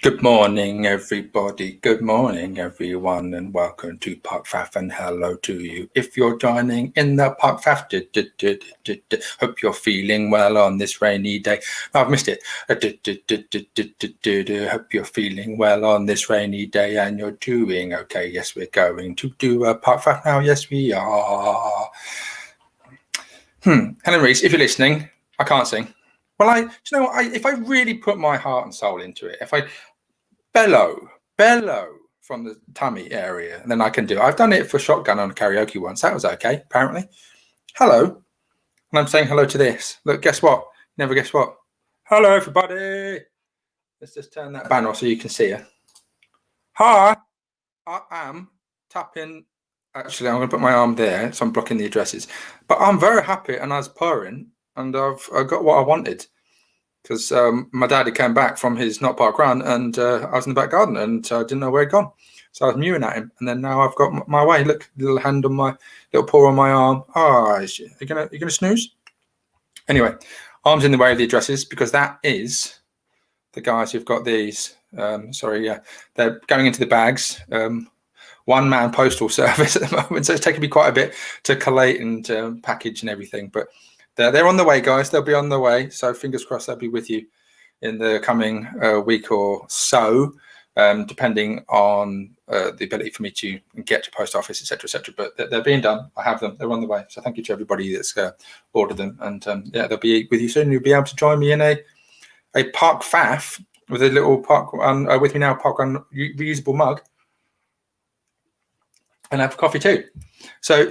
Good morning, everybody. Good morning, everyone, and welcome to parkfaff, and hello to you. If you're joining in the parkfaff, hope you're feeling well on this rainy day. Oh, I've missed it. Hope you're feeling well on this rainy day and you're doing okay. Yes, we're going to do a parkfaff now. Yes, we are. Helen Reese, if you're listening, I can't sing. Well, do you know what? If I really put my heart and soul into it, if I bellow from the tummy area, and then I can do it. I've done it for shotgun on karaoke once. That was okay, apparently. Hello. And I'm saying hello to this. Look, guess what? Never guess what? Hello, everybody. Let's just turn that banner off so you can see her. Hi. I am tapping. Actually, I'm going to put my arm there, so I'm blocking the addresses. But I'm very happy, and I was purring, and I've got what I wanted. Because my daddy came back from his not park run, and I was in the back garden, and I didn't know where he'd gone. So I was mewing at him, and then now I've got my way. Look, little hand on my little paw on my arm. Oh, you gonna snooze? Anyway, arms in the way of the addresses because that is the guys who've got these. They're going into the bags. One-man postal service at the moment, so it's taken me quite a bit to collate and package and everything, but they're on the way, guys. They'll be on the way, so fingers crossed they'll be with you in the coming week or so, depending on the ability for me to get to post office, etc. But they're being done. I have them. They're on the way. So thank you to everybody that's ordered them, and they'll be with you soon. You'll be able to join me in a park faff with a little park with me now, park on reusable mug, and have coffee too. So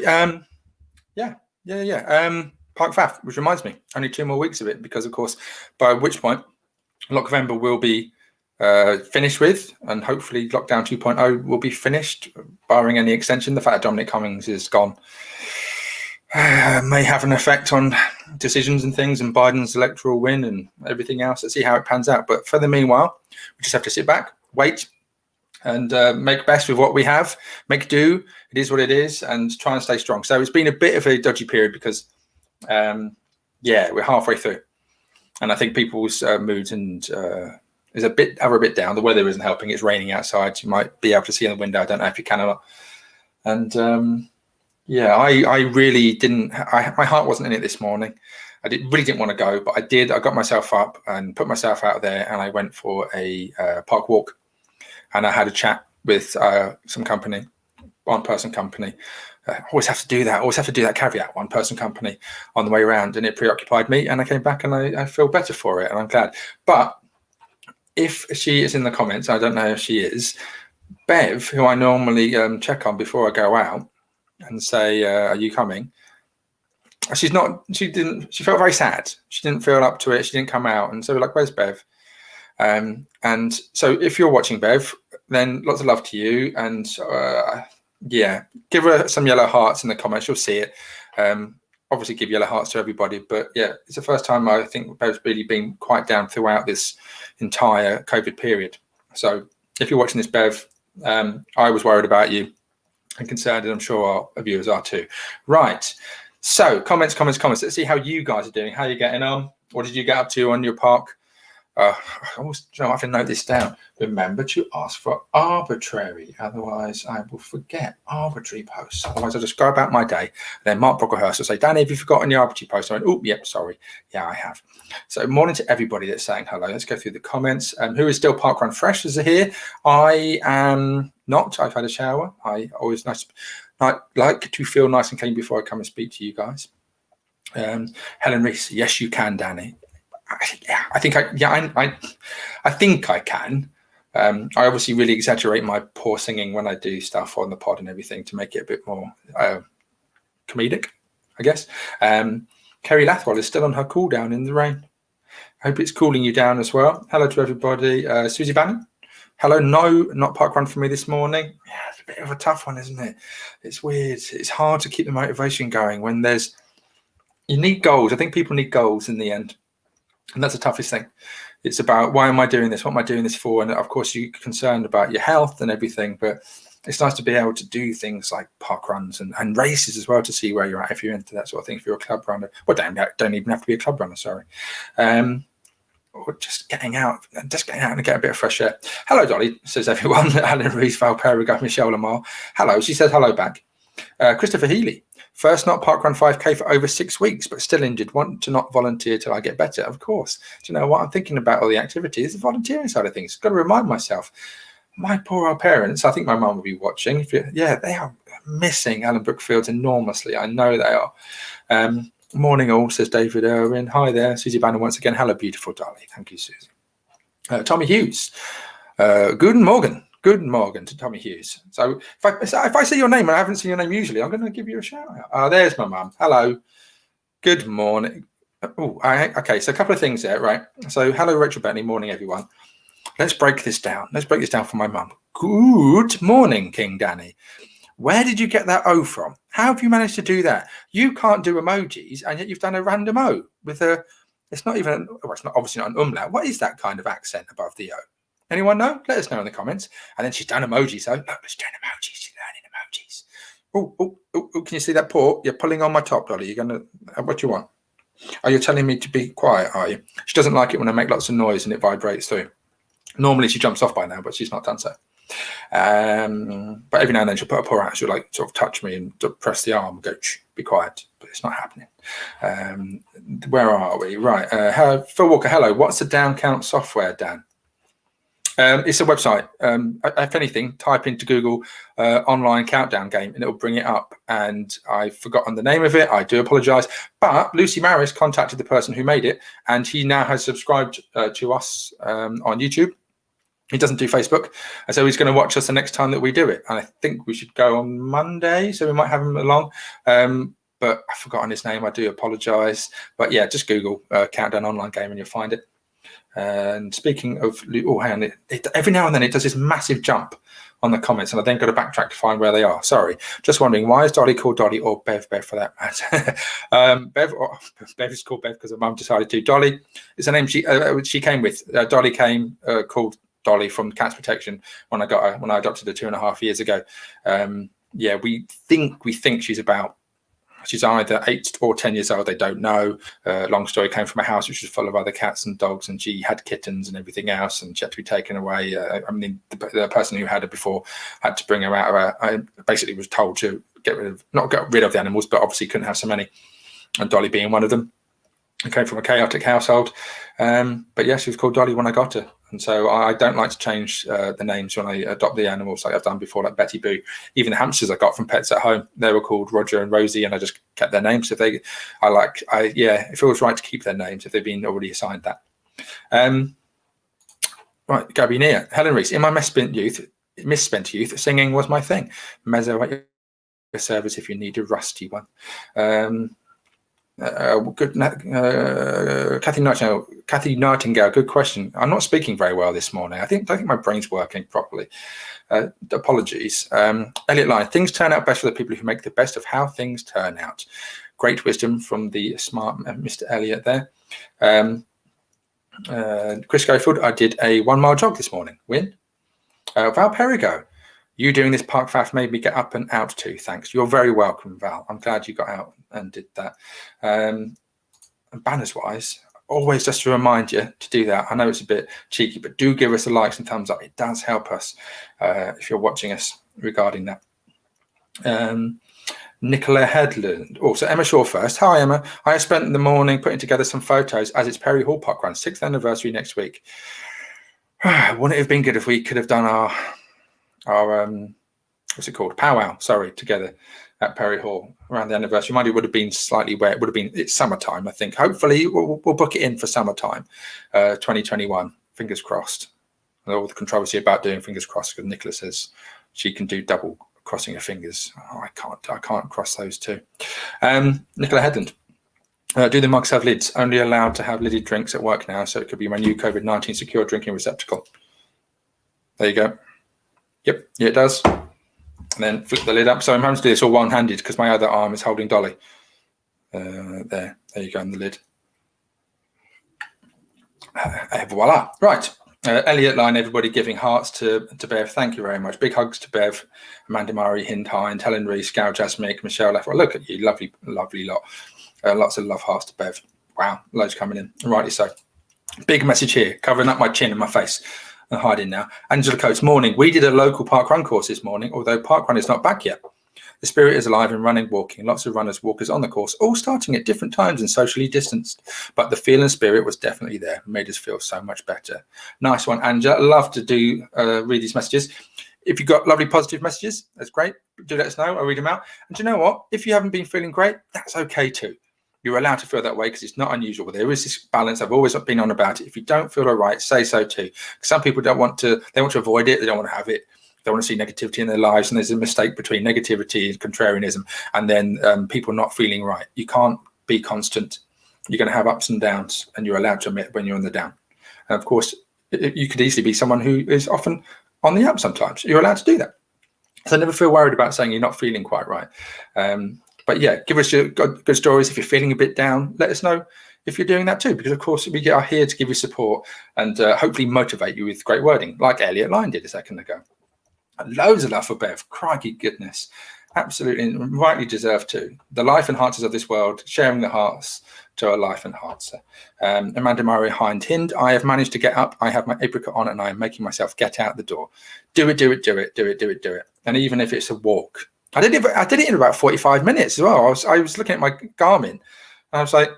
Park Faff, which reminds me, only 2 more weeks of it, because of course, by which point Lockvember will be finished with, and hopefully Lockdown 2.0 will be finished, barring any extension. The fact that Dominic Cummings is gone may have an effect on decisions and things, and Biden's electoral win and everything else. Let's see how it pans out. But for the meanwhile, we just have to sit back, wait, and make best with what we have, make do. It is what it is, and try and stay strong. So it's been a bit of a dodgy period because we're halfway through, and I think people's moods and is a bit down. The weather isn't helping. It's raining outside. You might be able to see in the window. I don't know if you can or not. And I really didn't. My heart wasn't in it this morning. I really didn't want to go, but I did. I got myself up and put myself out there, and I went for a park walk, and I had a chat with some company, one-person company. Always have to do that caveat, one-person company on the way around, and it preoccupied me, and I came back and I feel better for it, and I'm glad. But if she is in the comments, I don't know if she is, Bev, who I normally check on before I go out and say, are you coming? She's not, she felt very sad. She didn't feel up to it. She didn't come out. And so we're like, where's Bev? And so if you're watching, Bev, then lots of love to you. And give her some yellow hearts in the comments. You'll see it. Obviously give yellow hearts to everybody. But yeah, it's the first time I think Bev's really been quite down throughout this entire COVID period. So if you're watching this, Bev, I was worried about you and concerned, and I'm sure our viewers are too. Right. So comments. Let's see how you guys are doing. How are you getting on? What did you get up to on your park? I have to note this down. Remember to ask for arbitrary, otherwise I will forget arbitrary posts. Otherwise I'll just go about my day. Then Mark Brocklehurst will say, Danny, have you forgotten your arbitrary post? I went, oh, yep, sorry. Yeah, I have. So morning to everybody that's saying hello. Let's go through the comments. Who is still Parkrun Fresh is here? I am not. I've had a shower. I always like to feel nice and clean before I come and speak to you guys. Helen Reese, yes, you can, Danny. I think I can. I obviously really exaggerate my poor singing when I do stuff on the pod and everything to make it a bit more comedic, I guess. Kerry Lathwell is still on her cool down in the rain. I hope it's cooling you down as well. Hello to everybody. Susie Bannon. Hello. No, not parkrun for me this morning. Yeah, it's a bit of a tough one, isn't it? It's weird. It's hard to keep the motivation going when you need goals. I think people need goals in the end. And that's the toughest thing. It's about, why am I doing this? What am I doing this for? And of course, you're concerned about your health and everything, but it's nice to be able to do things like park runs and races as well to see where you're at if you're into that sort of thing. If you're a club runner, well, don't even have to be a club runner, sorry. or just getting out and get a bit of fresh air. Hello, Dolly, says everyone. Alan Rees, Valparaiso, Michelle Lamar. Hello, she says hello back. Christopher Healy, first not parkrun 5K for over 6 weeks, but still injured. Want to not volunteer till I get better. Of course. Do you know what I'm thinking about? All the activities, the volunteering side of things. Got to remind myself. My poor old parents. I think my mum will be watching. They are missing Alan Brookfields enormously. I know they are. Morning all, says David Irwin. Hi there, Susie Banner once again. Hello, beautiful Dolly. Thank you, Susie. Tommy Hughes. Guten Morgen. Good morning to Tommy Hughes. So if I see your name and I haven't seen your name usually, I'm going to give you a shout out. Oh, there's my mum. Hello. Good morning. Oh, okay. So a couple of things there, right? So hello, Rachel Bentley. Morning, everyone. Let's break this down. Let's break this down for my mum. Good morning, King Danny. Where did you get that O from? How have you managed to do that? You can't do emojis, and yet you've done a random O with a. It's not even. It's not obviously not an umlaut. What is that kind of accent above the O? Anyone know? Let us know in the comments. And then she's done emojis. So look, she's doing emojis. She's learning emojis. Oh, can you see that paw? You're pulling on my top, Dolly. You're going to, what do you want? Are you telling me to be quiet, are you? She doesn't like it when I make lots of noise and it vibrates through. Normally she jumps off by now, but she's not done so. But every now and then she'll put a paw out. She'll like sort of touch me and press the arm and go, shh, be quiet. But it's not happening. Where are we? Right. Phil Walker, hello. What's the down count software, Dan? It's a website. If anything, type into Google online countdown game and it'll bring it up. And I've forgotten the name of it. I do apologize. But Lucy Maris contacted the person who made it, and he now has subscribed to us on YouTube. He doesn't do Facebook, and so he's going to watch us the next time that we do it. And I think we should go on Monday, so we might have him along. But I've forgotten his name. I do apologize. But yeah, just Google countdown online game and you'll find it. And speaking of, hang on, every now and then it does this massive jump on the comments, and I then got to backtrack to find where they are. Sorry, just wondering, why is Dolly called Dolly, or Bev for that matter? Bev is called Bev because her mum decided to. Dolly is a name she came with. Dolly came called Dolly from Cats Protection when I adopted her 2.5 years ago. Yeah, we think she's either 8 or 10 years old. They don't know. Long story, came from a house which was full of other cats and dogs, and she had kittens and everything else, and she had to be taken away. I mean, the person who had her before had to bring her out of her. I basically was told to not get rid of the animals, but obviously couldn't have so many. And Dolly being one of them. I came from a chaotic household. But yeah, she was called Dolly when I got her. And so I don't like to change the names when I adopt the animals like I've done before, like Betty Boo. Even the hamsters I got from Pets at Home, they were called Roger and Rosie, and I just kept their names. If it feels right to keep their names if they've been already assigned that. Right, Gabby Nia, Helen Rees. In my misspent youth, singing was my thing. Mezzo at your service if you need a rusty one. Kathy Nightingale, good question. I'm not speaking very well this morning. I don't think my brain's working properly. Apologies. Elliot Line, things turn out best for the people who make the best of how things turn out. Great wisdom from the smart Mr. Elliot there. Chris Schofield, I did a 1-mile jog this morning. Win. Val Perigo, you doing this park faff made me get up and out too. Thanks. You're very welcome, Val. I'm glad you got out and did that. And banners wise, always just to remind you to do that. I know it's a bit cheeky, but do give us a likes and thumbs up. It does help us if you're watching us regarding that. Nicola Headland. Also, Emma Shaw first. Hi, Emma. I have spent the morning putting together some photos as it's Perry Hall Park Run, 6th anniversary next week. Wouldn't it have been good if we could have done our what's it called? Powwow, together at Perry Hall around the anniversary. Mind you, it would have been slightly wet. It would have been, it's summertime, I think. Hopefully we'll book it in for summertime, 2021. Fingers crossed. And all the controversy about doing fingers crossed, because Nicola says she can do double crossing her fingers. Oh, I can't cross those two. Nicola Headland. Do the mugs have lids? Only allowed to have lidded drinks at work now, so it could be my new COVID-19 secure drinking receptacle. There you go. Yep, yeah, it does. And then flip the lid up. So I'm having to do this all one-handed because my other arm is holding Dolly. There you go on the lid. Voila. Right. Elliot Line, everybody giving hearts to Bev. Thank you very much. Big hugs to Bev, Amanda Murray, Hind Hind, Helen Rees, Gal Jasmine, Michelle Leffler. Look at you. Lovely, lovely lot. Lots of love hearts to Bev. Wow. Loads coming in. Rightly so. Big message here, covering up my chin and my face and hiding now. Angela Coates, morning. We did a local park run course this morning, although park run is not back yet. The spirit is alive in running, walking. Lots of runners, walkers on the course, all starting at different times and socially distanced. But the feel and spirit was definitely there. Made us feel so much better. Nice one, Angela. Love to read these messages. If you've got lovely positive messages, that's great. Do let us know. I'll read them out. And do you know what? If you haven't been feeling great, that's okay too. You're allowed to feel that way because it's not unusual. There is this balance. I've always been on about it. If you don't feel all right, say so too. Some people don't want to. They want to avoid it. They don't want to have it. They want to see negativity in their lives, and there's a mistake between negativity and contrarianism, and then people not feeling right. You can't be constant. You're going to have ups and downs, and you're allowed to admit when you're on the down. And of course, you could easily be someone who is often on the up sometimes. You're allowed to do that. So never feel worried about saying you're not feeling quite right. But yeah, give us your good stories. If you're feeling a bit down, let us know if you're doing that too, because of course we are here to give you support and hopefully motivate you with great wording, like Elliot Lyne did a second ago. Loads of love for Bev. Crikey goodness. Absolutely rightly deserved too. The life enhancers of this world, sharing the hearts to a life enhancer. Amanda Murray Hind Hind. I have managed to get up. I have my apricot on and I am making myself get out the door. Do it, do it, do it, do it, do it, do it. And even if it's a walk. I did it in about 45 minutes as well. I was looking at my Garmin and I was like,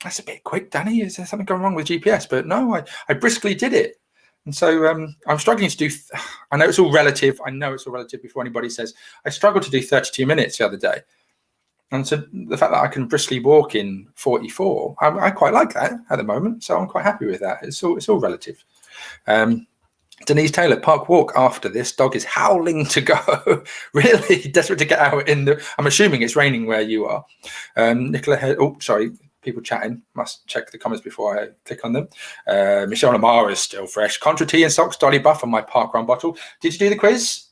that's a bit quick, Danny. Is there something going wrong with GPS? But no, I briskly did it. And so I'm struggling to do, I know it's all relative. I know it's all relative before anybody says, I struggled to do 32 minutes the other day. And so the fact that I can briskly walk in 44, I quite like that at the moment. So I'm quite happy with that. It's all relative. Denise Taylor, park walk after this. Dog is howling to go. Really desperate to get out I'm assuming it's raining where you are. Nicola, people chatting. Must check the comments before I click on them. Michelle Lamar is still fresh. Contra tea and socks, Dolly Buff on my park run bottle. Did you do the quiz?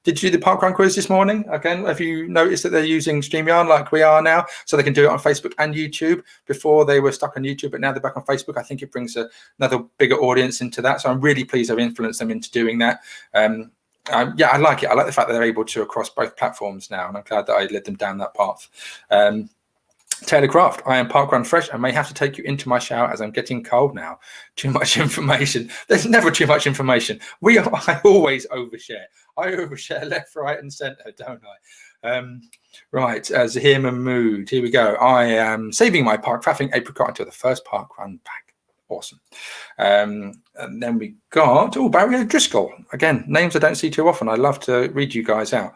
Did you do the park run quiz this morning? Again, have you noticed that they're using StreamYard like we are now? So they can do it on Facebook and YouTube. Before they were stuck on YouTube, but now they're back on Facebook. I think it brings another bigger audience into that. So I'm really pleased I've influenced them into doing that. Yeah, I like it. I like the fact that they're able to across both platforms now. And I'm glad that I led them down that path. Taylor Craft, I am park run fresh. I may have to take you into my shower as I'm getting cold now. Too much information. There's never too much information. I always overshare. I overshare left, right, and centre, don't I? Right, Zahir Mahmood. Here we go. I am saving my park faffing apricot until the first park run back. Awesome. And then we got Barry O'Driscoll. Again, names I don't see too often. I love to read you guys out.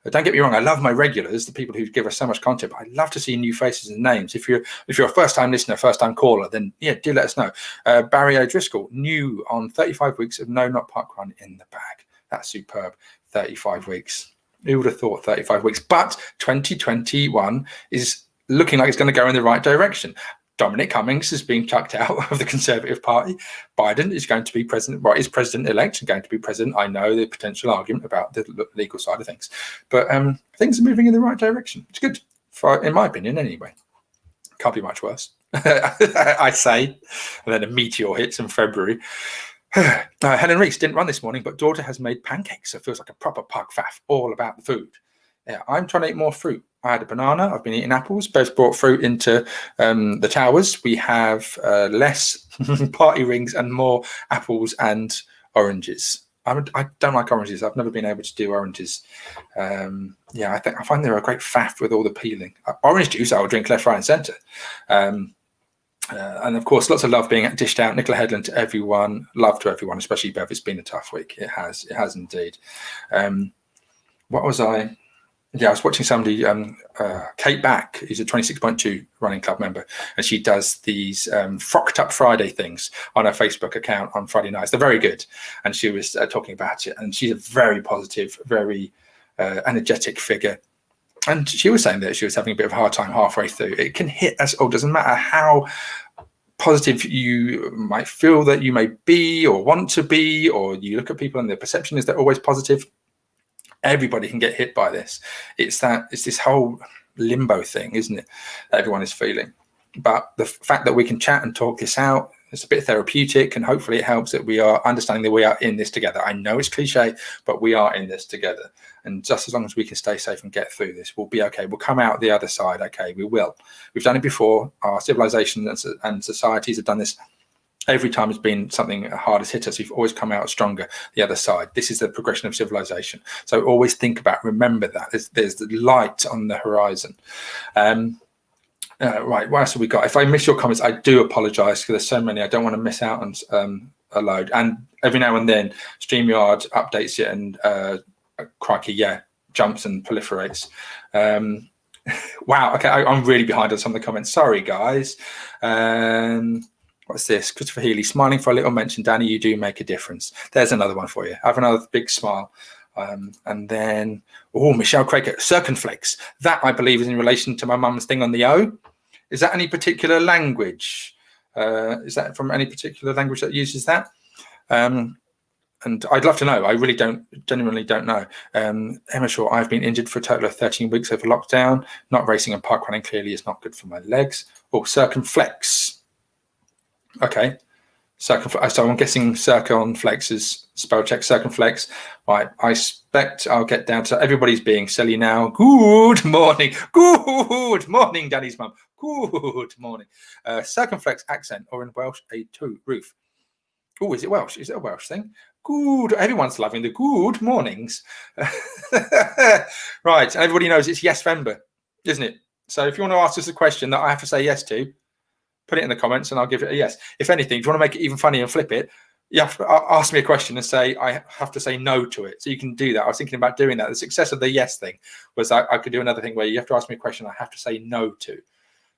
Don't get me wrong, I love my regulars, the people who give us so much content, but I love to see new faces and names. If you're a first-time listener, first-time caller, then yeah, do let us know. Barry O'Driscoll, new on 35 weeks of No Not Park Run in the bag. That's superb. 35 weeks. Who would have thought 35 weeks? But 2021 is looking like it's going to go in the right direction. Dominic Cummings is being chucked out of the Conservative Party. Biden is going to be president, is president-elect and going to be president. I know the potential argument about the legal side of things, but things are moving in the right direction. It's good, in my opinion, anyway. Can't be much worse, I say. And then a meteor hits in February. Helen Reese didn't run this morning, but daughter has made pancakes, so it feels like a proper park faff, all about the food. Yeah, I'm trying to eat more fruit. I had a banana. I've been eating apples. Bev's brought fruit into the towers. We have less party rings and more apples and oranges. I don't like oranges. I've never been able to do oranges. Yeah, I find they're a great faff with all the peeling. Orange juice I will drink left, right, and centre. And of course, lots of love being dished out. Nicola Headland to everyone. Love to everyone, especially Bev. It's been a tough week. It has indeed. What was I? Yeah, I was watching somebody, Kate Back, who's a 26.2 running club member, and she does these frocked up Friday things on her Facebook account on Friday nights. They're very good. And she was talking about it, and she's a very positive, very energetic figure. And she was saying that she was having a bit of a hard time halfway through. It can hit us all. Doesn't matter how positive you might feel that you may be or want to be, or you look at people and their perception is they're always positive. Everybody can get hit by this. It's this whole limbo thing, isn't it? That everyone is feeling. But the fact that we can chat and talk this out, it's a bit therapeutic, and hopefully it helps that we are understanding that we are in this together. I know it's cliche, but we are in this together. And just as long as we can stay safe and get through this, we'll be okay. We'll come out the other side. Okay, we will. We've done it before. Our civilizations and societies have done this Every time it's been something hard has hit us, you've always come out stronger the other side. This is the progression of civilization. So always think about, remember that. There's the light on the horizon. Right, what else have we got? If I miss your comments, I do apologise, because there's so many. I don't want to miss out on a load. And every now and then, StreamYard updates it, and crikey, yeah, jumps and proliferates. Wow, okay, I'm really behind on some of the comments. Sorry, guys. What's this? Christopher Healy, smiling for a little mention. Danny, you do make a difference. There's another one for you. Have another big smile. And then, oh, Michelle Craig, circumflex. That, I believe, is in relation to my mum's thing on the O. Is that any particular language? Is that from any particular language that uses that? And I'd love to know. I really genuinely don't know. Emma Shaw, I've been injured for a total of 13 weeks over lockdown. Not racing and park running clearly is not good for my legs. Oh, circumflex. Okay. So I'm guessing circumflex is spell check, circumflex. Right, I expect I'll get down to everybody's being silly now. Good morning. Good morning, Danny's mum. Good morning. Circumflex accent, or in Welsh, a two roof. Oh, is it Welsh? Is it a Welsh thing? Good. Everyone's loving the good mornings. Right, and everybody knows it's Yes-Vember, isn't it? So if you want to ask us a question that I have to say yes to, put it in the comments and I'll give it a yes. If anything, if you want to make it even funny and flip it, you have to ask me a question and say I have to say no to it. So you can do that. I was thinking about doing that. The success of the yes thing was I could do another thing where you have to ask me a question I have to say no to.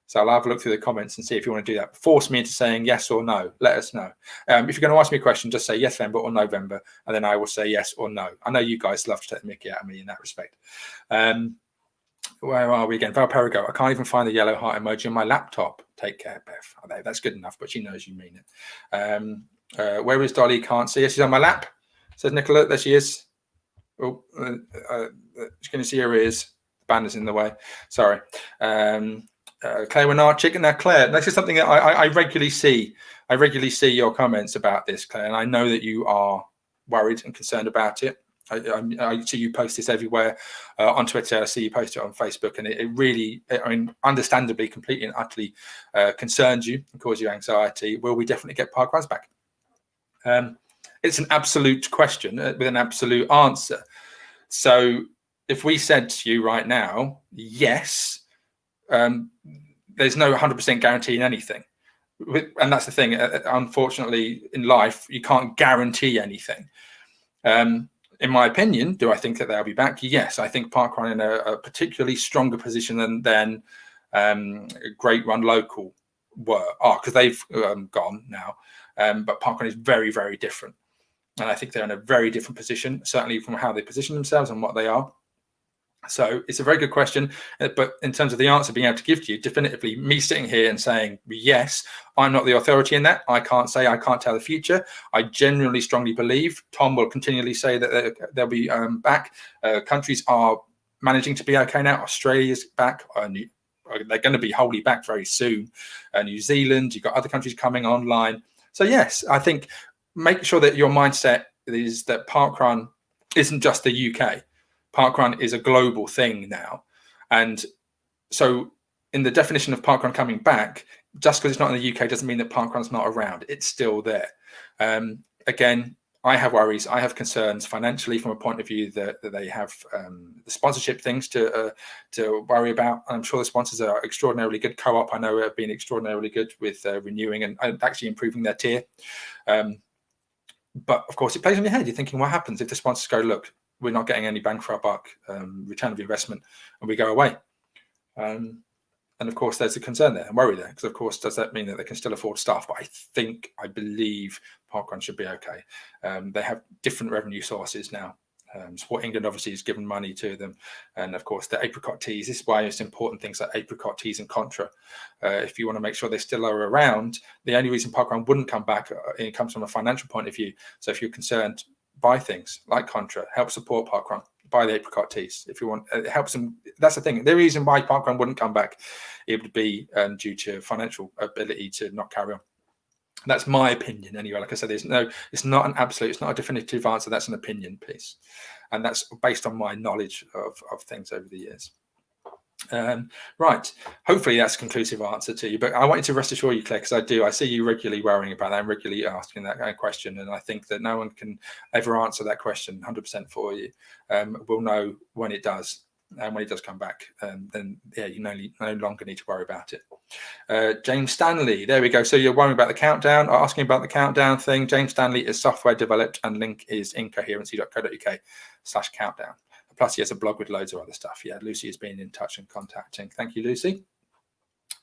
So I'll have a look through the comments and see if you want to do that. Force me into saying yes or no. Let us know. If you're going to ask me a question, just say Yes-Vember or November, and then I will say yes or no. I know you guys love to take the mickey out of me in that respect. Where are we again? Val Perigo, I can't even find the yellow heart emoji on my laptop. Take care, Beth. Oh, that's good enough, but she knows you mean it. Where is Dolly? Can't see her. She's on my lap, says Nicola. There she is. Oh, she's going to see her ears. The banner's in the way. Sorry. Claire Winard, chicken. Now, Claire, this is something that I regularly see. I regularly see your comments about this, Claire, and I know that you are worried and concerned about it. I see you post this everywhere on Twitter. I see you post it on Facebook, and it really, I mean, understandably, completely and utterly concerns you and causes you anxiety. Will we definitely get parkruns back? It's an absolute question with an absolute answer. So if we said to you right now, yes, there's no 100% guarantee in anything. And that's the thing. Unfortunately, in life, you can't guarantee anything. In my opinion, do I think that they'll be back? Yes, I think parkrun in a particularly stronger position than Great Run Local are, because they've gone now. But parkrun is very, very different. And I think they're in a very different position, certainly from how they position themselves and what they are. So it's a very good question, but in terms of the answer being able to give to you, definitively me sitting here and saying, yes, I'm not the authority in that. I can't say, I can't tell the future. I genuinely strongly believe, Tom will continually say that they'll be back. Countries are managing to be okay now. Australia's back. They're going to be wholly back very soon. New Zealand, you've got other countries coming online. So yes, I think make sure that your mindset is that parkrun isn't just the UK. Parkrun is a global thing now. And so in the definition of parkrun coming back, just because it's not in the UK doesn't mean that parkrun's not around. It's still there. Again, I have worries. I have concerns financially from a point of view that they have the sponsorship things to worry about. I'm sure the sponsors are extraordinarily good. Co-op, I know, have been extraordinarily good with renewing and actually improving their tier. But of course, it plays on your head. You're thinking, what happens if the sponsors go, look, we're not getting any bang for our buck, return of investment, and we go away. And of course, there's a concern there and worry there, because of course, does that mean that they can still afford staff? But I believe parkrun should be okay. They have different revenue sources now. Sport England obviously has given money to them, and of course the apricot teas. This is why it's important, things like apricot teas and contra. If you want to make sure they still are around, the only reason parkrun wouldn't come back, it comes from a financial point of view. So if you're concerned, buy things like contra, help support parkrun, buy the apricot teas if you want. It helps them. That's the thing. The reason why parkrun wouldn't come back, it would be due to financial ability to not carry on. That's my opinion anyway. Like I said, it's not an absolute, it's not a definitive answer. That's an opinion piece, and that's based on my knowledge of things over the years. Right. Hopefully that's a conclusive answer to you. But I want you to rest assured you, Claire, because I see you regularly worrying about that and regularly asking that kind of question. And I think that no one can ever answer that question 100% for you. We'll know when it does. And when it does come back, then yeah, you no longer need to worry about it. James Stanley, there we go. So you're worrying about the countdown, or asking about the countdown thing. James Stanley is software developed, and link is incoherency.co.uk/countdown. Plus, he has a blog with loads of other stuff. Yeah, Lucy has been in touch and contacting. Thank you, Lucy.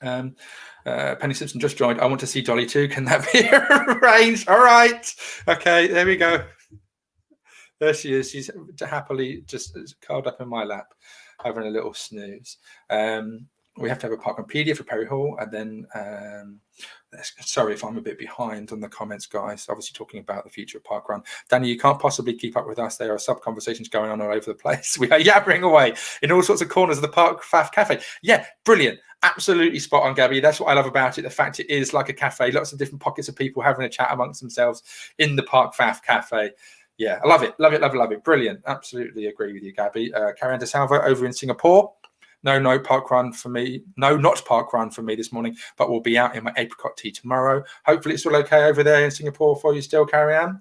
Penny Simpson just joined. I want to see Dolly too. Can that be arranged? All right. Okay, there we go. There she is. She's happily just curled up in my lap, having a little snooze. We have to have a Parkroompedia for Perry Hall, and then sorry if I'm a bit behind on the comments, guys. Obviously talking about the future of Parkrun. Danny, you can't possibly keep up with us. There are sub conversations going on all over the place. We are yabbering away in all sorts of corners of the Park Faff Cafe. Yeah, brilliant. Absolutely spot on, Gabby. That's what I love about it. The fact it is like a cafe, lots of different pockets of people having a chat amongst themselves in the Park Faff Cafe. Yeah, I love it. Love it, love it, love it. Brilliant. Absolutely agree with you, Gabby. Carrie DeSalvo over in Singapore. No parkrun for me. No, not parkrun for me this morning, but we'll be out in my apricot tea tomorrow. Hopefully it's all okay over there in Singapore for you still, Carrie Ann.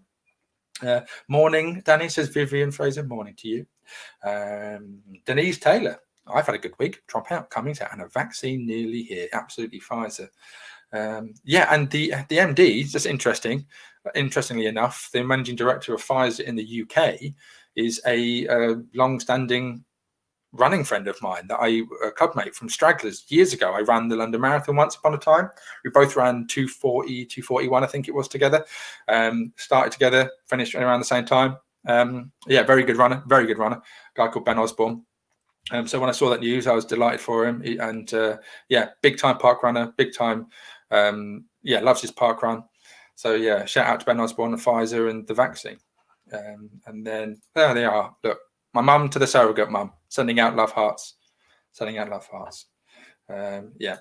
Morning, Danny, says Vivian Fraser. Morning to you. Denise Taylor. I've had a good week. Trump out, Cummings out, and a vaccine nearly here. Absolutely Pfizer. Yeah, and the MD, just interestingly enough, the managing director of Pfizer in the UK is a long-standing running friend of mine, that a club mate from Stragglers years ago. I ran the London Marathon once upon a time. We both ran 240, 241, I think it was, together. Started together, finished around the same time. Yeah, very good runner, guy called Ben Osborne. So when I saw that news, I was delighted for him. And yeah, big time park runner, big time. Yeah, loves his park run. So yeah, shout out to Ben Osborne and Pfizer and the vaccine. And then there they are. Look, my mum to the surrogate mum, sending out love hearts. Yeah,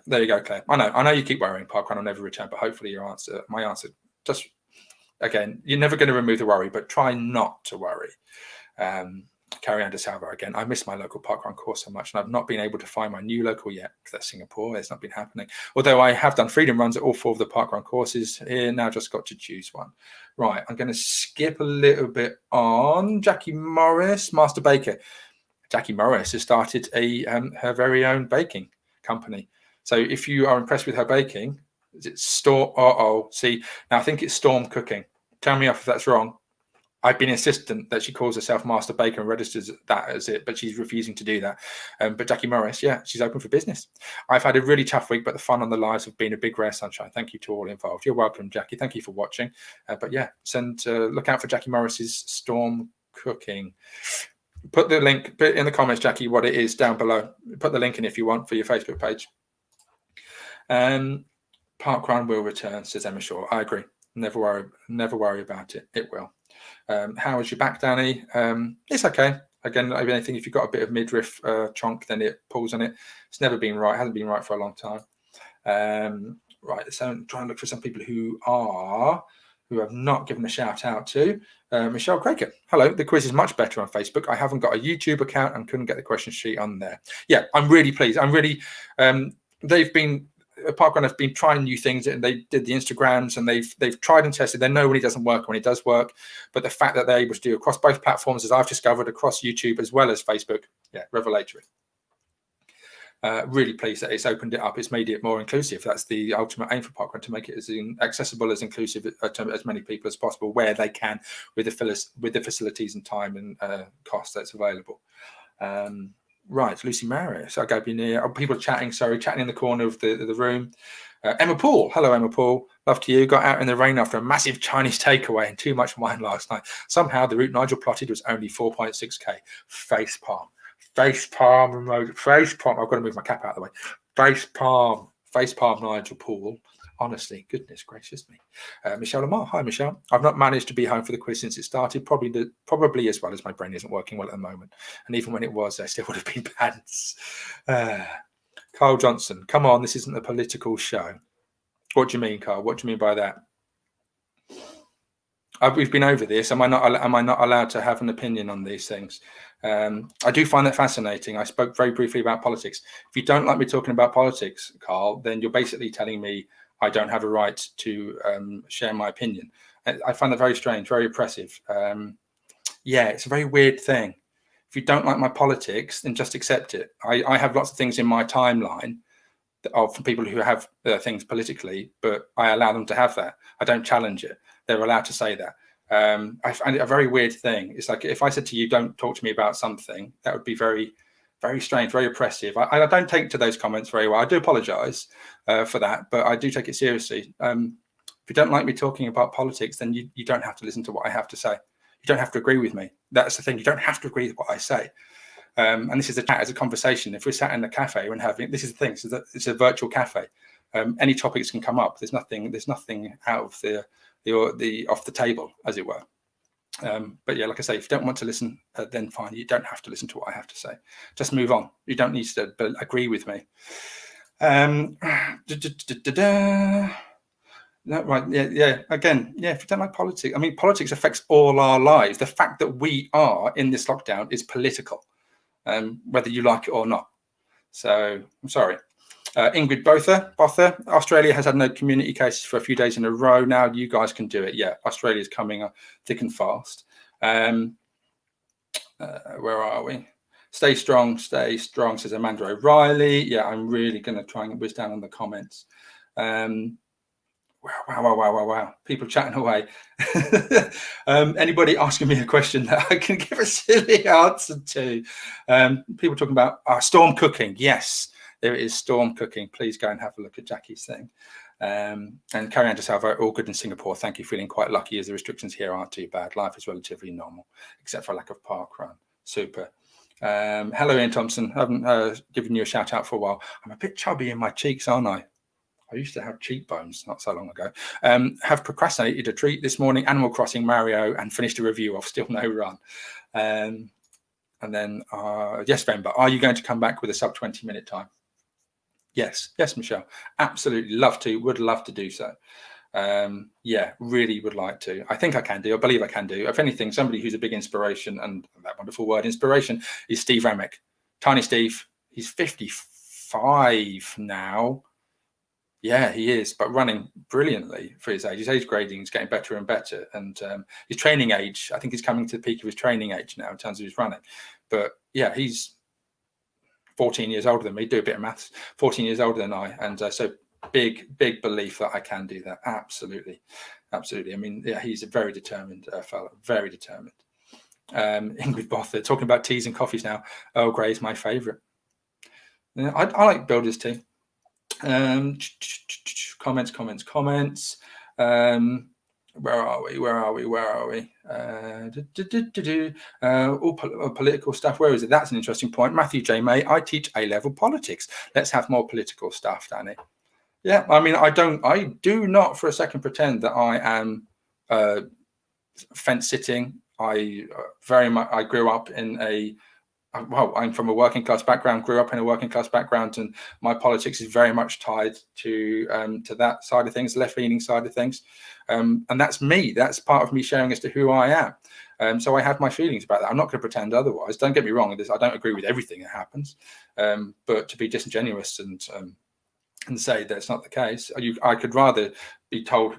there you go, Claire. I know you keep worrying, parkrun will never return, but hopefully my answer, just again, you're never going to remove the worry, but try not to worry. Carrie Ann DeSalvo again. I miss my local parkrun course so much, and I've not been able to find my new local yet, because that's Singapore. It's not been happening. Although I have done freedom runs at all 4 of the parkrun courses here. Now just got to choose one. Right, I'm going to skip a little bit on Jackie Morris, Master Baker. Jackie Morris has started her very own baking company. So if you are impressed with her baking, is it see, now I think it's Storm Cooking. Tell me off if that's wrong. I've been insistent that she calls herself Master Baker and registers that as it, but she's refusing to do that. But Jackie Morris, yeah, she's open for business. I've had a really tough week, but the fun on the lives have been a big ray of sunshine. Thank you to all involved. You're welcome, Jackie. Thank you for watching. But yeah, look out for Jackie Morris's Storm Cooking. Put the link, put in the comments, Jackie, what it is down below. Put the link in if you want for your Facebook page. Parkrun will return, says Emma Shaw. I agree. Never worry about it. It will. How is your back, Danny? It's okay. Again, I think if you've got a bit of midriff chonk, then it pulls on it. It's never been right. It hasn't been right for a long time. Right. So I'm trying to look for some people who have not given a shout out to. Michelle Craker. Hello. The quiz is much better on Facebook. I haven't got a YouTube account and couldn't get the question sheet on there. Yeah, I'm really pleased. I'm really. Parkrun have been trying new things, and they did the Instagrams, and they've tried and tested. They know when it doesn't work, when it does work. But the fact that they're able to do across both platforms, as I've discovered, across YouTube as well as Facebook, yeah, revelatory. Really pleased that it's opened it up. It's made it more inclusive. That's the ultimate aim for Parkrun, to make it as accessible, as inclusive to as many people as possible, where they can, with the facilities and time and cost that's available. Right, Lucy Marius. I'll go be near. People chatting in the corner of the room. Emma Poole. Hello, Emma Poole. Love to you. Got out in the rain after a massive Chinese takeaway and too much wine last night. Somehow the route Nigel plotted was only 4.6k. Face palm. I've got to move my cap out of the way. Face palm, Nigel Poole. Honestly, goodness gracious me. Michelle Lamar. Hi, Michelle. I've not managed to be home for the quiz since it started, probably as well as my brain isn't working well at the moment. And even when it was, there still would have been pants. Carl Johnson. Come on, this isn't a political show. What do you mean, Carl? What do you mean by that? We've been over this. Am I not allowed to have an opinion on these things? I do find that fascinating. I spoke very briefly about politics. If you don't like me talking about politics, Carl, then you're basically telling me I don't have a right to share my opinion. I find that very strange, very oppressive. Yeah, it's a very weird thing. If you don't like my politics, then just accept it. I have lots of things in my timeline from people who have things politically, but I allow them to have that. I don't challenge it. They're allowed to say that. I find it a very weird thing. It's like if I said to you, don't talk to me about something, that would be very, very strange, very oppressive. I don't take to those comments very well. I do apologize for that, but I do take it seriously. If you don't like me talking about politics, then you don't have to listen to what I have to say. You don't have to agree with me. That's the thing. You don't have to agree with what I say. And this is a chat, as a conversation. If we're sat in a cafe and having, this is the thing, so that it's a virtual cafe. Any topics can come up. There's nothing out of the off the table, as it were. But yeah, like I say, if you don't want to listen, then fine. You don't have to listen to what I have to say. Just move on. You don't need to agree with me. No, right. Yeah. Again, yeah. If you don't like politics, I mean, politics affects all our lives. The fact that we are in this lockdown is political. Whether you like it or not. So I'm sorry. Ingrid Botha, Australia has had no community cases for a few days in a row. Now you guys can do it. Yeah, Australia's coming thick and fast. Where are we? Stay strong, says Amanda O'Reilly. Yeah, I'm really going to try and whiz down on the comments. Wow. People chatting away. Anybody asking me a question that I can give a silly answer to? People talking about storm cooking. Yes, there is storm cooking. Please go and have a look at Jackie's thing. And Carrie Ann DeSalvo, all good in Singapore. Thank you. Feeling quite lucky as the restrictions here aren't too bad. Life is relatively normal, except for a lack of park run. Super. Hello, Ian Thompson. I haven't given you a shout out for a while. I'm a bit chubby in my cheeks, aren't I? I used to have cheekbones not so long ago. Have procrastinated a treat this morning, Animal Crossing, Mario, and finished a review of Still No Run. And then, yes, Vember, are you going to come back with a sub 20-minute time? Yes, Michelle. Absolutely would love to do so. Yeah, really would like to. I think I can do. I believe I can do. If anything, somebody who's a big inspiration, and that wonderful word, inspiration, is Steve Ramick. Tiny Steve. He's 55 now. Yeah, he is, but running brilliantly for his age. His age grading is getting better and better. And his training age, I think he's coming to the peak of his training age now in terms of his running. But yeah, he's 14 years older than me. Do a bit of maths. 14 years older than I. And so big belief that I can do that. Absolutely. I mean, yeah, he's a very determined fellow, very determined. Ingrid Botha, talking about teas and coffees now. Earl Grey is my favourite. Yeah, I like builders tea. Comments. Where are we? All political stuff. Where is it? That's an interesting point. Matthew J. May, I teach A-level politics. Let's have more political stuff, Danny. Yeah, I mean, I do not for a second pretend that I am fence sitting. I grew up in I'm from a working class background, grew up in a working class background, and my politics is very much tied to that side of things, left-leaning side of things. And that's me. That's part of me sharing as to who I am. So I have my feelings about that. I'm not going to pretend otherwise. Don't get me wrong. I don't agree with everything that happens. But to be disingenuous and say that's not the case, I could rather be told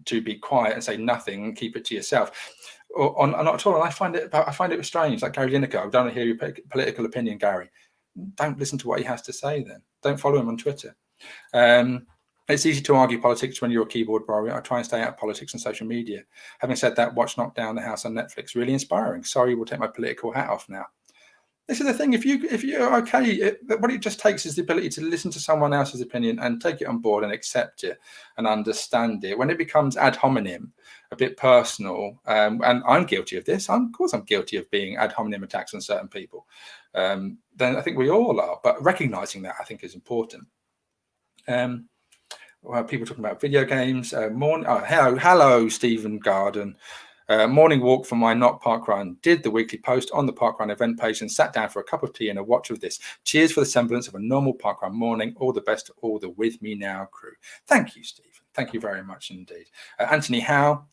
to be quiet and say nothing and keep it to yourself. Or not at all. I find it strange. Like Gary Lineker, I don't want to hear your political opinion, Gary. Don't listen to what he has to say. Then don't follow him on Twitter. It's easy to argue politics when you're a keyboard warrior. I try and stay out of politics and social media. Having said that, watch Knock Down the House on Netflix. Really inspiring. Sorry, we'll take my political hat off now. This is the thing. If you're okay, what it just takes is the ability to listen to someone else's opinion and take it on board and accept it and understand it. When it becomes ad hominem, a bit personal, and I'm guilty of this. Of course, I'm guilty of being ad hominem attacks on certain people. Then I think we all are. But recognizing that, I think, is important. People talking about video games. Hello, Stephen Garden. Morning walk for my not park run. Did the weekly post on the park run event page and sat down for a cup of tea and a watch of this. Cheers for the semblance of a normal park run morning. All the best to all the With Me Now crew. Thank you, Stephen. Thank you very much indeed. Anthony Howe.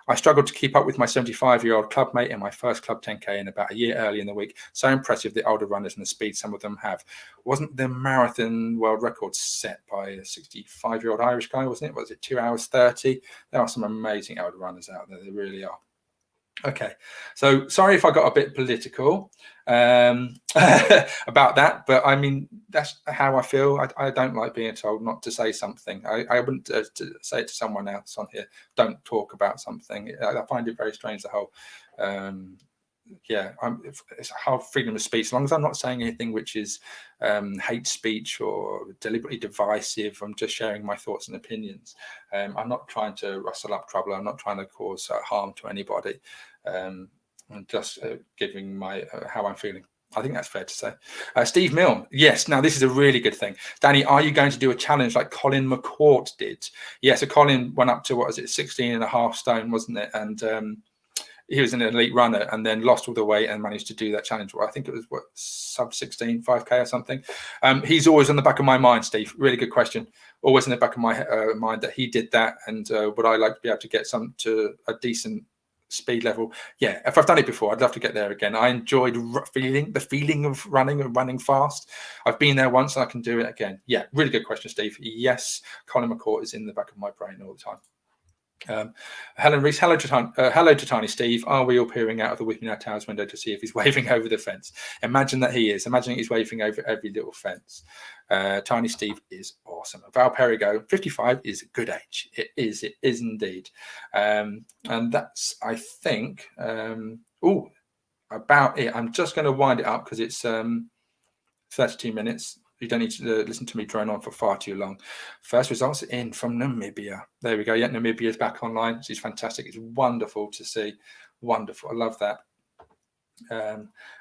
I struggled to keep up with my 75-year-old club mate in my first club 10K in about a year early in the week. So impressive, the older runners and the speed some of them have. Wasn't the marathon world record set by a 65-year-old Irish guy, wasn't it? Was it 2 hours 30? There are some amazing elder runners out there. They really are. Okay, so sorry if I got a bit political about that, but I mean, that's how I feel. I don't like being told not to say something. I wouldn't to say it to someone else on here, don't talk about something. I find it very strange, the whole, yeah, it's a whole freedom of speech. As long as I'm not saying anything which is hate speech or deliberately divisive, I'm just sharing my thoughts and opinions. I'm not trying to rustle up trouble. I'm not trying to cause harm to anybody. I'm just giving my how I'm feeling. I think that's fair to say. Steve Milne, yes. Now this is a really good thing. Danny, are you going to do a challenge like Colin McCourt did? Yeah, so Colin went up to, what was it, 16.5 stone, wasn't it? And he was an elite runner and then lost all the weight and managed to do that challenge. Well, I think it was what, sub 16, 5K or something. He's always on the back of my mind, Steve. Really good question. Always in the back of my mind that he did that. And would I like to be able to get some to a decent speed level? Yeah, if I've done it before, I'd love to get there again. I enjoyed the feeling of running and running fast. I've been there once and I can do it again. Yeah, really good question, Steve. Yes, Colin McCourt is in the back of my brain all the time. Helen Reese, hello to Tiny Steve. Are we all peering out of the WMN Towers window to see if he's waving over the fence? Imagine that he is. Imagine he's waving over every little fence. Tiny Steve is awesome. Val Perigo, 55 is a good age. It is indeed. And that's, I think, about it. I'm just going to wind it up because it's 32 minutes. You don't need to listen to me drone on for far too long. First results in from Namibia. There we go. Yeah, Namibia is back online. She's fantastic. It's wonderful to see. Wonderful. I love that.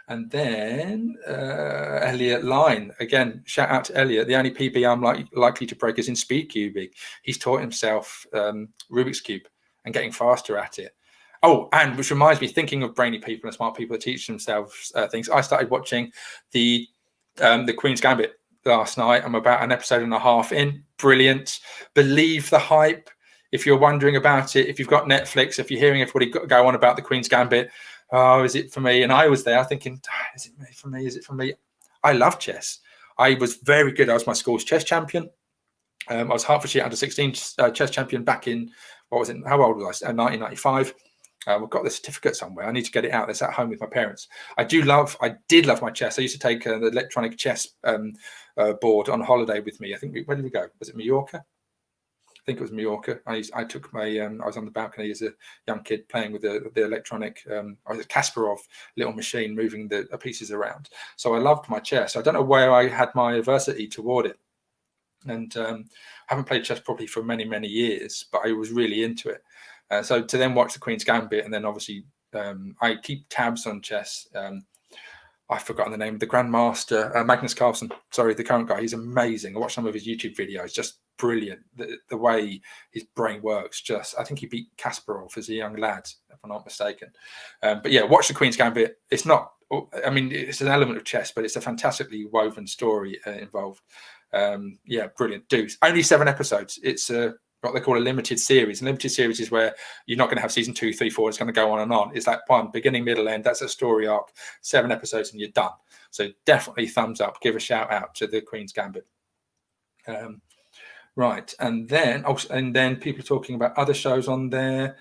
And then Elliot Line. Again, shout out to Elliot. The only PB I'm likely to break is in speed cubing. He's taught himself Rubik's Cube and getting faster at it. Oh, and which reminds me, thinking of brainy people and smart people that teach themselves things, I started watching the Queen's Gambit last night. I'm about an episode and a half in. Brilliant. Believe the hype. If you're wondering about it, if you've got Netflix, if you're hearing everybody go on about the Queen's Gambit, oh, is it for me? And I was there thinking, is it for me? Is it for me? I love chess. I was very good. I was my school's chess champion. I was Hertfordshire under 16 chess champion back in, what was it? How old was I? 1995. We've got the certificate somewhere. I need to get it out. That's at home with my parents. I did love my chess. I used to take the electronic chess board on holiday with me. I think, where did we go? Was it Mallorca? I think it was Mallorca. I took my, I was on the balcony as a young kid playing with the electronic, I was a Kasparov little machine moving the pieces around. So I loved my chess. I don't know where I had my aversity toward it. And I haven't played chess probably for many, many years, but I was really into it. So to then watch the Queen's Gambit, and then obviously I keep tabs on chess. I've forgotten the name of the Grandmaster, Magnus Carlsen. Sorry, the current guy. He's amazing. I watched some of his YouTube videos. Just brilliant. The way his brain works. I think he beat Kasparov as a young lad, if I'm not mistaken. But yeah, watch the Queen's Gambit. It's not. I mean, it's an element of chess, but it's a fantastically woven story involved. Yeah, brilliant. Only 7 episodes. It's what they call a limited series. A limited series is where you're not going to have season 2, 3, 4. It's going to go on and on. It's like one beginning, middle, end. That's a story arc. 7 episodes and you're done. So definitely thumbs up. Give a shout out to the Queen's Gambit. Right, and then people talking about other shows on there.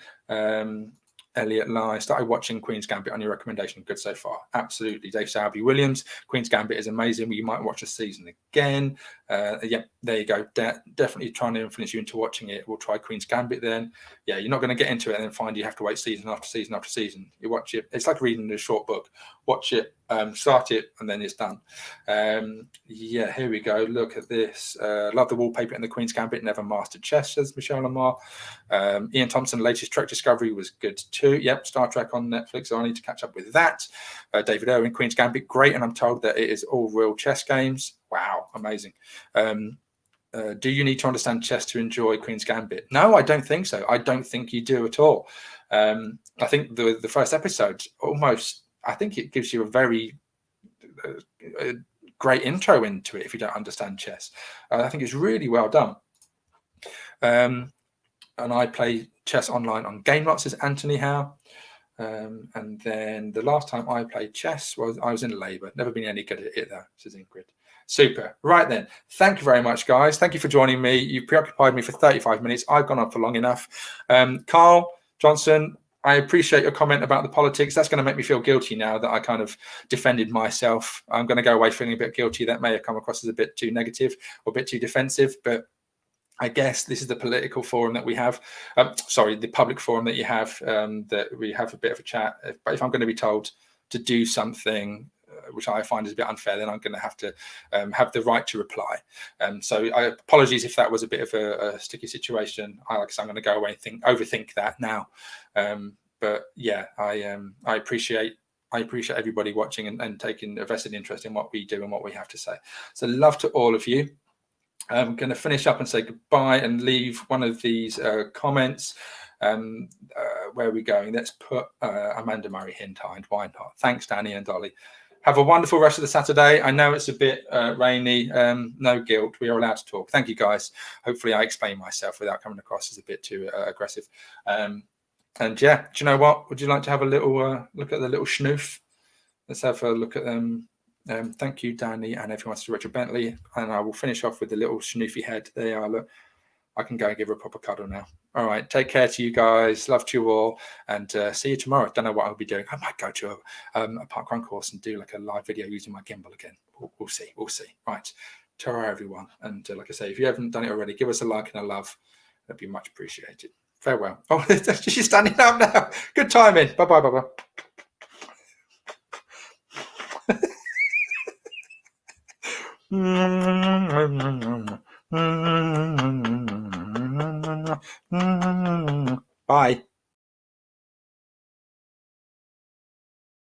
Elliot Lai, started watching Queen's Gambit on your recommendation. Good so far. Absolutely. Dave Salby Williams. Queen's Gambit is amazing. You might watch a season again. Yeah, there you go. Definitely trying to influence you into watching it. We'll try Queen's Gambit then. Yeah, you're not going to get into it and then find you have to wait season after season after season. You watch it. It's like reading a short book. Watch it, start it, and then it's done. Yeah, here we go. Look at this. Love the wallpaper in the Queen's Gambit. Never mastered chess, says Michelle Lamar. Ian Thompson, latest Trek Discovery was good too. Yep, Star Trek on Netflix. So I need to catch up with that. David Irwin, Queen's Gambit, great. And I'm told that it is all real chess games. Wow, amazing. Do you need to understand chess to enjoy Queen's Gambit? No, I don't think so. I don't think you do at all. I think the first episode almost, I think it gives you a very great intro into it if you don't understand chess. I think it's really well done. And I play chess online on Game Lot, says Anthony Howe. And then the last time I played chess was I was in Labour. Never been any good at it though, says Ingrid. Super. Right then. Thank you very much, guys. Thank you for joining me. You preoccupied me for 35 minutes. I've gone on for long enough. Carl Johnson, I appreciate your comment about the politics. That's going to make me feel guilty now that I kind of defended myself. I'm going to go away feeling a bit guilty. That may have come across as a bit too negative or a bit too defensive, but I guess this is the political forum that we have. The public forum that you have, that we have a bit of a chat. But if I'm going to be told to do something which I find is a bit unfair, then I'm going to have the right to reply. So apologies if that was a bit of a sticky situation. I'm going to go away and overthink that now. But yeah, I appreciate everybody watching and taking a vested interest in what we do and what we have to say. So love to all of you. I'm going to finish up and say goodbye and leave one of these comments. Where are we going? Let's put Amanda Murray Hindhide. Why not? Thanks, Danny and Dolly. Have a wonderful rest of the Saturday. I know it's a bit rainy. No guilt. We are allowed to talk. Thank you, guys. Hopefully I explain myself without coming across as a bit too aggressive. And yeah, do you know what? Would you like to have a little look at the little schnoof? Let's have a look at them. Thank you, Danny, and everyone. To Richard Bentley, and I will finish off with the little schnoofy head. There you are. Look, I can go and give her a proper cuddle now. All right, take care to you guys. Love to you all, and see you tomorrow. Don't know what I'll be doing. I might go to a park run course and do like a live video using my gimbal again. We'll see. We'll see. Right, ta-ra everyone. And like I say, if you haven't done it already, give us a like and a love. That'd be much appreciated. Farewell. Oh, she's standing up now. Good timing. Bye bye. Bye bye. Bye.